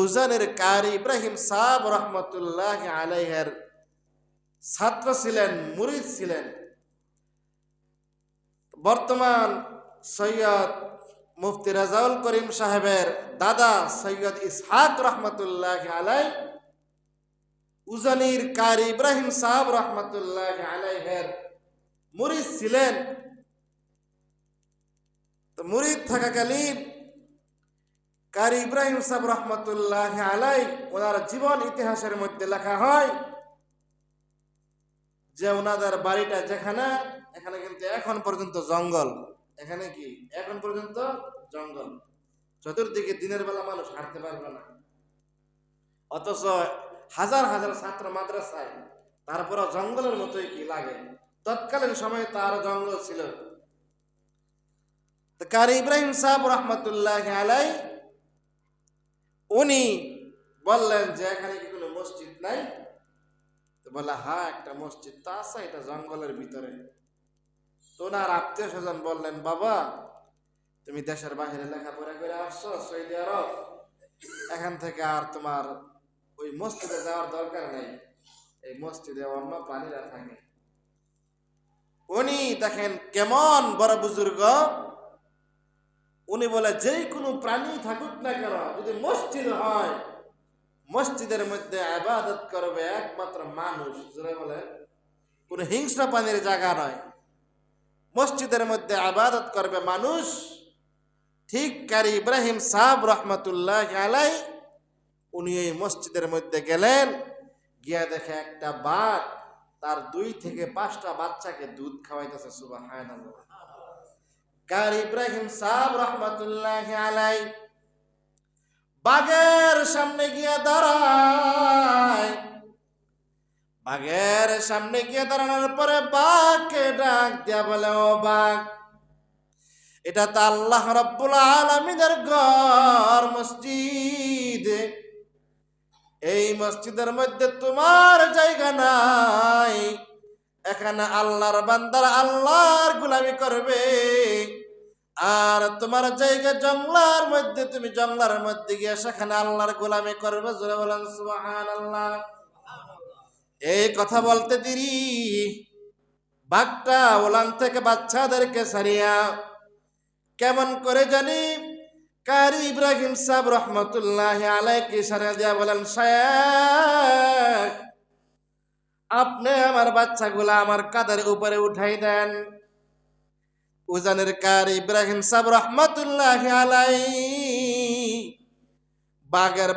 উজানের কারি ইব্রাহিম সাহেব রহমতুল্লাহ আলাইহের ছাত্র ছিলেন, মুরিদ ছিলেন। বর্তমান সৈয়দ মুফতি রাজাউল করিম সাহেবের দাদা সৈয়দ ইসহাক রহমতুল্লাহ আলাই উজানির কারি ইব্রাহিম সাহেব রহমতুল্লাহ আলাইহের মুরিদ ছিলেন। তো মুরিদ থাকাকালীন কারি ইব্রাহিম সাহেব রহমতুল্লাহ আলাই ওনার জীবন ইতিহাসের মধ্যে লেখা হয় যে ওনাদের বাড়িটা যেখানে, এখানে কিন্তু এখন পর্যন্ত জঙ্গল। এখানে কি এখন পর্যন্ত জঙ্গল, চতুর্দিকে দিনের বেলা মানুষ হাঁটতে পারবে না, অথচ হাজার হাজার ছাত্র মাদ্রাসায়, তারপরে জঙ্গলের মতোই কি লাগে। তৎকালীন সময়ে তার জঙ্গল ছিল। কারি ইব্রাহিম সাহেব রহমতুল্লাহ আলাই উনি বললেন যে এখানে কি কোনো মসজিদ নাই? তো বলে হ্যাঁ, একটা মসজিদ তো আছে, এটা জঙ্গলের ভিতরে। তো ওনার আত্মীয় স্বজন বললেন, বাবা তুমি দেশের বাহিরে লেখাপড়া করে আসছো সৌদি আরব, এখান থেকে আর তোমার ওই মসজিদে যাওয়ার দরকার নেই, এই মসজিদে অন্য প্রাণীরা থাকে। উনি দেখেন কেমন বড় বুজুর্গ। উনি বলে যে কোনো প্রাণী থাকুক না কেন, যদি মসজিদ হয় মসজিদের মধ্যে ইবাদত করবে একমাত্র মানুষ। যারা বলে কোনো হিংস্র প্রাণীর জায়গা নয়, মসজিদের মধ্যে ইবাদত করবে মানুষ। ঠিক কারি ইব্রাহিম সাহেব রহমতুল্লাহ আলাই উনি এই মসজিদের মধ্যে গেলেন, গিয়া দেখে একটা বাঘ তার 2 থেকে 5টা বাচ্চাকে দুধ খাওয়াইতেছে। সুবহানাল্লাহ। কারি ইব্রাহিম সাহেব রহমতুল্লাহ আলাই বাঘের সামনে গিয়ে দাঁড়ায়। বাঘের সামনে গিয়ে দাঁড়ানোর পরে বাঘকে ডাক দিয়া বলে, ও বাঘ, এটা তো আল্লাহ রাব্বুল আলামিনের ঘর, মসজিদ। এই মসজিদের মধ্যে তোমার জায়গা নাই, এখানে আল্লাহর বান্দারা আল্লাহর গোলামি করবে, আর তোমার জায়গা জঙ্গলার মধ্যে, তুমি জঙ্গলার মধ্যে গিয়ে সেখানে আল্লাহর গোলামি করবে। জোরে বলেন সুবহানাল্লাহ। এই কথা বলতে দেরি বাঘটা ওলান থেকে বাচ্চাদেরকে সারিয়া কেমন করে জানি কারি ইব্রাহিম সাহেব রহমতুল্লাহ আলাইকে সারিয়া দিয়া বলেন, শায়েখ আপনি আমার বাচ্চাগুলা আমার কাঁধের উপরে উঠাই দেন। উজানের কারি ইব্রাহিম সাহেব রহমতুল্লাহ আলাই বাঘের